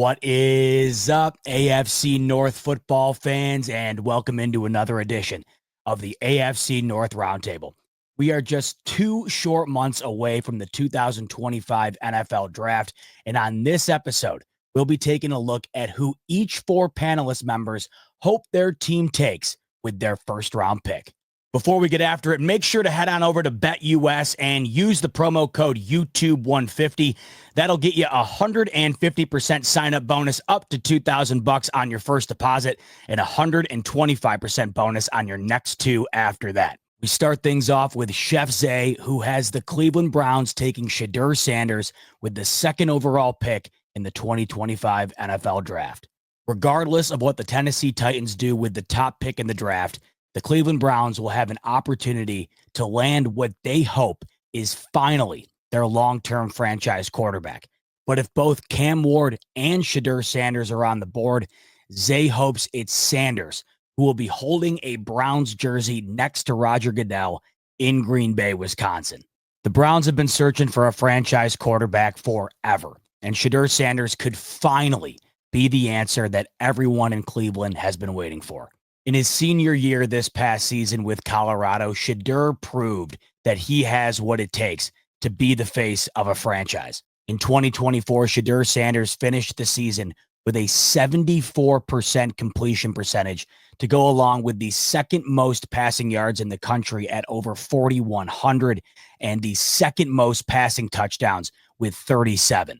What is up, AFC North football fans, and welcome into another edition of the AFC North Roundtable. We are just 2 short months away from the 2025 NFL Draft, and on this episode, we'll be taking a look at who each 4 panelist members hope their team takes with their first-round pick. Before we get after it, make sure to head on over to BetUS and use the promo code YouTube150. That'll get you a 150% sign-up bonus up to $2,000 on your first deposit and a 125% bonus on your next 2 after that. We start things off with Chef Zay, who has the Cleveland Browns taking Shedeur Sanders with the 2nd overall pick in the 2025 NFL Draft. Regardless of what the Tennessee Titans do with the top pick in the draft, the Cleveland Browns will have an opportunity to land what they hope is finally their long-term franchise quarterback. But if both Cam Ward and Shedeur Sanders are on the board, Zay hopes it's Sanders who will be holding a Browns jersey next to Roger Goodell in Green Bay, Wisconsin. The Browns have been searching for a franchise quarterback forever, and Shedeur Sanders could finally be the answer that everyone in Cleveland has been waiting for. In his senior year this past season with Colorado, Shedeur proved that he has what it takes to be the face of a franchise. In 2024, Shedeur Sanders finished the season with a 74% completion percentage to go along with the 2nd most passing yards in the country at over 4,100 and the 2nd most passing touchdowns with 37.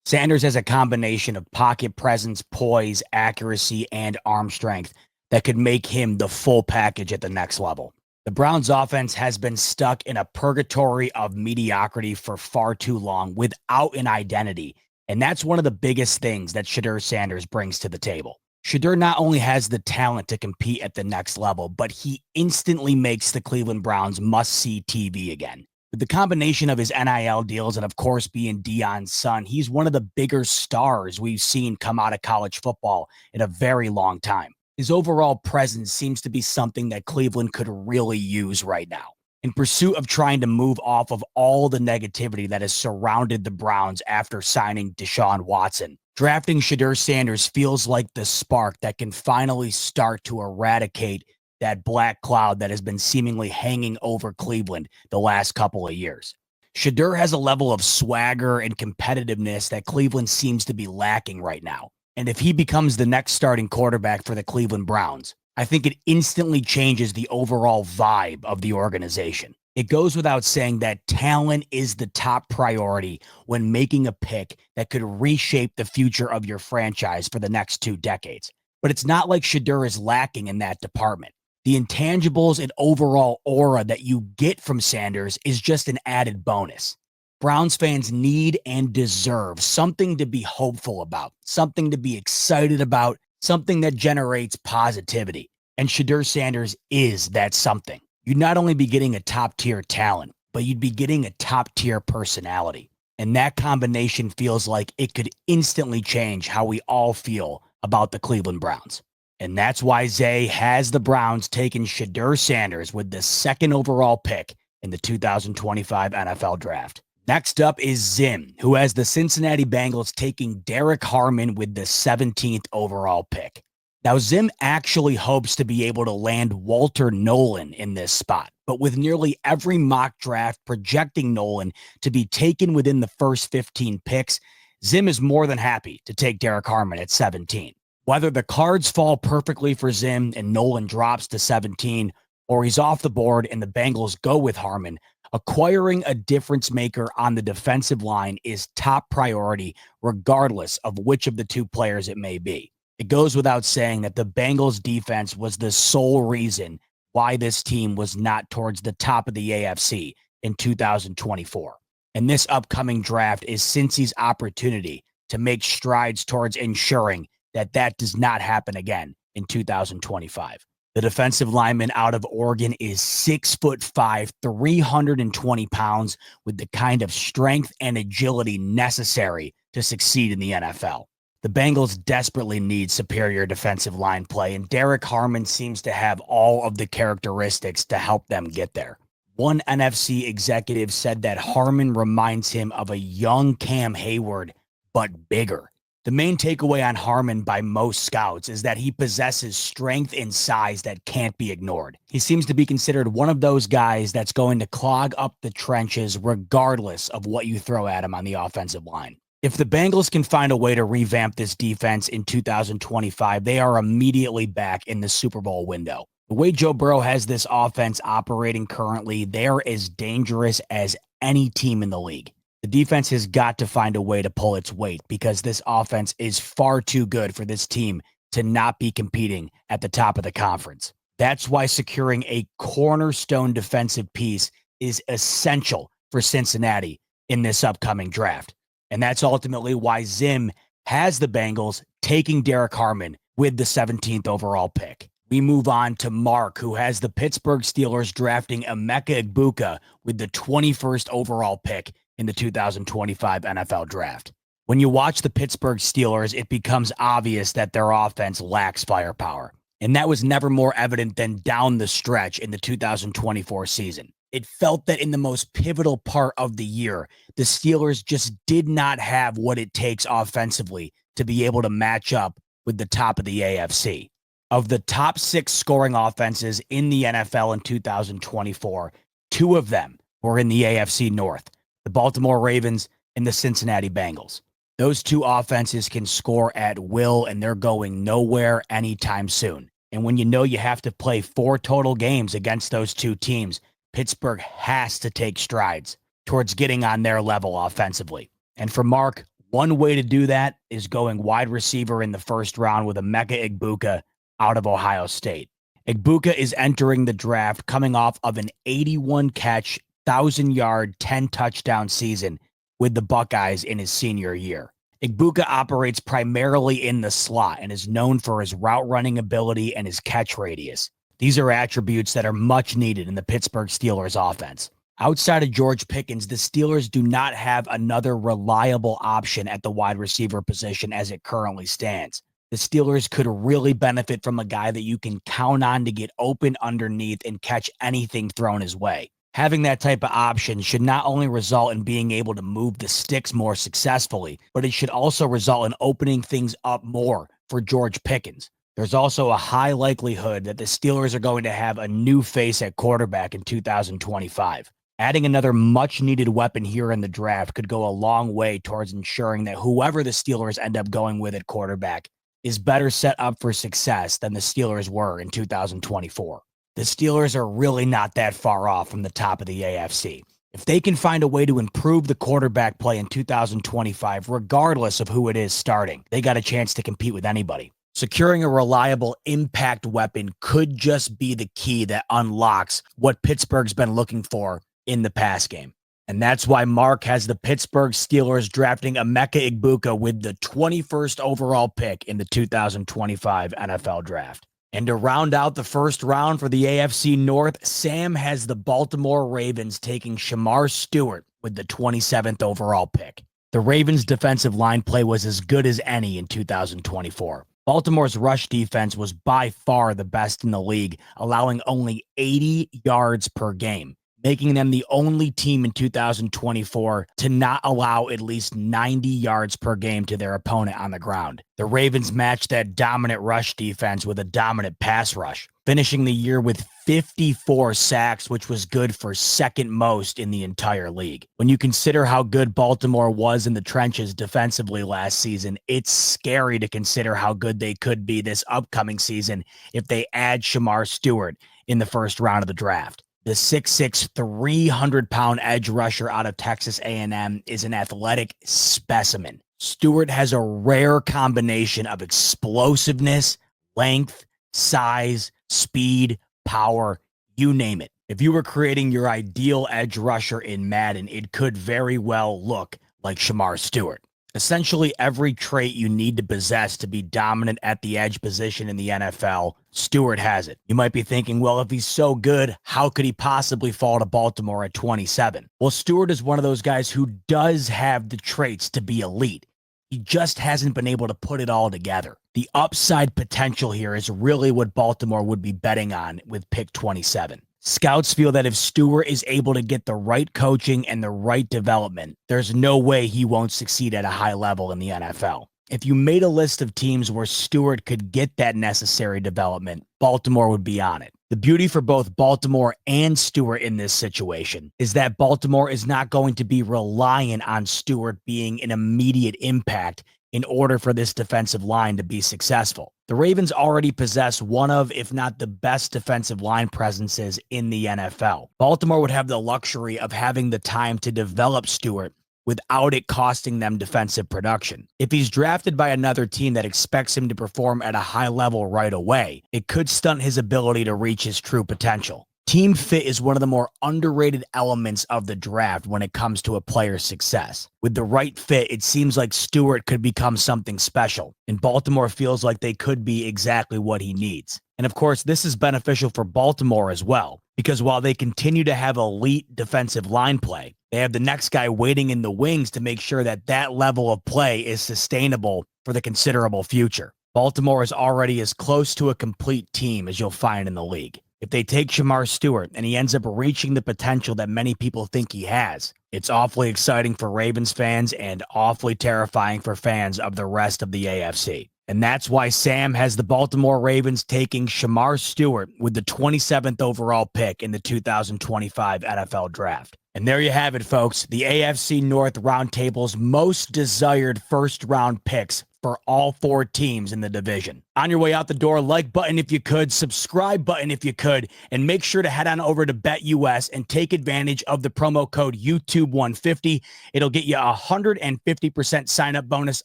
Sanders has a combination of pocket presence, poise, accuracy, and arm strength that could make him the full package at the next level. The Browns offense has been stuck in a purgatory of mediocrity for far too long without an identity, and that's one of the biggest things that Shedeur Sanders brings to the table. Shedeur not only has the talent to compete at the next level, but he instantly makes the Cleveland Browns must-see TV again. With the combination of his NIL deals and, of course, being Deion's son, he's one of the bigger stars we've seen come out of college football in a very long time. His overall presence seems to be something that Cleveland could really use right now. In pursuit of trying to move off of all the negativity that has surrounded the Browns after signing Deshaun Watson, drafting Shedeur Sanders feels like the spark that can finally start to eradicate that black cloud that has been seemingly hanging over Cleveland the last couple of years. Shedeur has a level of swagger and competitiveness that Cleveland seems to be lacking right now. And if he becomes the next starting quarterback for the Cleveland Browns, I think it instantly changes the overall vibe of the organization. It goes without saying that talent is the top priority when making a pick that could reshape the future of your franchise for the next 2 decades. But it's not like Shedeur is lacking in that department. The intangibles and overall aura that you get from Sanders is just an added bonus. Browns fans need and deserve something to be hopeful about, something to be excited about, something that generates positivity. And Shedeur Sanders is that something. You'd not only be getting a top-tier talent, but you'd be getting a top-tier personality. And that combination feels like it could instantly change how we all feel about the Cleveland Browns. And that's why Zay has the Browns taking Shedeur Sanders with the 2nd overall pick in the 2025 NFL Draft. Next up is Zim, who has the Cincinnati Bengals taking Derek Harmon with the 17th overall pick. Now, Zim actually hopes to be able to land Walter Nolan in this spot, but with nearly every mock draft projecting Nolan to be taken within the first 15 picks, Zim is more than happy to take Derek Harmon at 17. Whether the cards fall perfectly for Zim and Nolan drops to 17, or he's off the board and the Bengals go with Harmon, acquiring a difference maker on the defensive line is top priority regardless of which of the 2 players it may be. It goes without saying that the Bengals defense was the sole reason why this team was not towards the top of the AFC in 2024. And this upcoming draft is Cincy's opportunity to make strides towards ensuring that that does not happen again in 2025. The defensive lineman out of Oregon is 6'5", 320 pounds, with the kind of strength and agility necessary to succeed in the NFL. The Bengals desperately need superior defensive line play, and Derek Harmon seems to have all of the characteristics to help them get there. One NFC executive said that Harmon reminds him of a young Cam Hayward, but bigger. The main takeaway on Harmon by most scouts is that he possesses strength and size that can't be ignored. He seems to be considered one of those guys that's going to clog up the trenches regardless of what you throw at him on the offensive line. If the Bengals can find a way to revamp this defense in 2025, they are immediately back in the Super Bowl window. The way Joe Burrow has this offense operating currently, they're as dangerous as any team in the league. The defense has got to find a way to pull its weight because this offense is far too good for this team to not be competing at the top of the conference. That's why securing a cornerstone defensive piece is essential for Cincinnati in this upcoming draft. And that's ultimately why Zim has the Bengals taking Derek Harmon with the 17th overall pick. We move on to Mark, who has the Pittsburgh Steelers drafting Emeka Egbuka with the 21st overall pick in the 2025 NFL Draft. When you watch the Pittsburgh Steelers, it becomes obvious that their offense lacks firepower. And that was never more evident than down the stretch in the 2024 season. It felt that in the most pivotal part of the year, the Steelers just did not have what it takes offensively to be able to match up with the top of the AFC. Of the top 6 scoring offenses in the NFL in 2024, 2 of them were in the AFC North, the Baltimore Ravens and the Cincinnati Bengals. Those 2 offenses can score at will, and they're going nowhere anytime soon. And when you know you have to play 4 total games against those 2 teams, Pittsburgh has to take strides towards getting on their level offensively. And for Mark, one way to do that is going wide receiver in the 1st round with Emeka Egbuka out of Ohio State. Egbuka is entering the draft coming off of an 81-catch, 1,000-yard, 10-touchdown season with the Buckeyes in his senior year. Egbuka operates primarily in the slot and is known for his route running ability and his catch radius. These are attributes that are much needed in the Pittsburgh Steelers offense. Outside of George Pickens, the Steelers do not have another reliable option at the wide receiver position as it currently stands. The Steelers could really benefit from a guy that you can count on to get open underneath and catch anything thrown his way. Having that type of option should not only result in being able to move the sticks more successfully, but it should also result in opening things up more for George Pickens. There's also a high likelihood that the Steelers are going to have a new face at quarterback in 2025. Adding another much-needed weapon here in the draft could go a long way towards ensuring that whoever the Steelers end up going with at quarterback is better set up for success than the Steelers were in 2024. The Steelers are really not that far off from the top of the AFC. If they can find a way to improve the quarterback play in 2025, regardless of who it is starting, they got a chance to compete with anybody. Securing a reliable impact weapon could just be the key that unlocks what Pittsburgh's been looking for in the pass game. And that's why Mark has the Pittsburgh Steelers drafting Emeka Egbuka with the 21st overall pick in the 2025 NFL Draft. And to round out the 1st round for the AFC North, Sam has the Baltimore Ravens taking Shamar Stewart with the 27th overall pick. The Ravens' defensive line play was as good as any in 2024. Baltimore's rush defense was by far the best in the league, allowing only 80 yards per game, making them the only team in 2024 to not allow at least 90 yards per game to their opponent on the ground. The Ravens matched that dominant rush defense with a dominant pass rush, finishing the year with 54 sacks, which was good for 2nd most in the entire league. When you consider how good Baltimore was in the trenches defensively last season, it's scary to consider how good they could be this upcoming season if they add Shamar Stewart in the 1st round of the draft. The 6'6", 300-pound edge rusher out of Texas A&M is an athletic specimen. Stewart has a rare combination of explosiveness, length, size, speed, power, you name it. If you were creating your ideal edge rusher in Madden, it could very well look like Shamar Stewart. Essentially every trait you need to possess to be dominant at the edge position in the NFL, Stewart has it. You might be thinking, well, if he's so good, how could he possibly fall to Baltimore at 27? Well, Stewart is one of those guys who does have the traits to be elite. He just hasn't been able to put it all together. The upside potential here is really what Baltimore would be betting on with pick 27. Scouts feel that if Stewart is able to get the right coaching and the right development, there's no way he won't succeed at a high level in the NFL. If you made a list of teams where Stewart could get that necessary development, Baltimore would be on it. The beauty for both Baltimore and Stewart in this situation is that Baltimore is not going to be reliant on Stewart being an immediate impact in order for this defensive line to be successful. The Ravens already possess one of, if not the best defensive line presences in the NFL. Baltimore would have the luxury of having the time to develop Stewart without it costing them defensive production. If he's drafted by another team that expects him to perform at a high level right away, it could stunt his ability to reach his true potential. Team fit is one of the more underrated elements of the draft when it comes to a player's success. With the right fit, it seems like Stewart could become something special, and Baltimore feels like they could be exactly what he needs. And of course, this is beneficial for Baltimore as well, because while they continue to have elite defensive line play, they have the next guy waiting in the wings to make sure that that level of play is sustainable for the considerable future. Baltimore is already as close to a complete team as you'll find in the league. If they take Shamar Stewart and he ends up reaching the potential that many people think he has, it's awfully exciting for Ravens fans and awfully terrifying for fans of the rest of the AFC. And that's why Sam has the Baltimore Ravens taking Shamar Stewart with the 27th overall pick in the 2025 NFL Draft. And there you have it, folks. The AFC North Roundtable's most desired first-round picks for all four teams in the division. On your way out the door, like button if you could, subscribe button if you could, and make sure to head on over to BetUS and take advantage of the promo code YouTube150. It'll get you a 150% sign-up bonus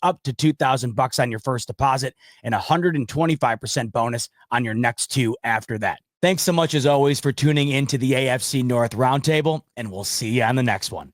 up to $2,000 on your first deposit and a 125% bonus on your next two after that. Thanks so much, as always, for tuning in to the AFC North Roundtable, and we'll see you on the next one.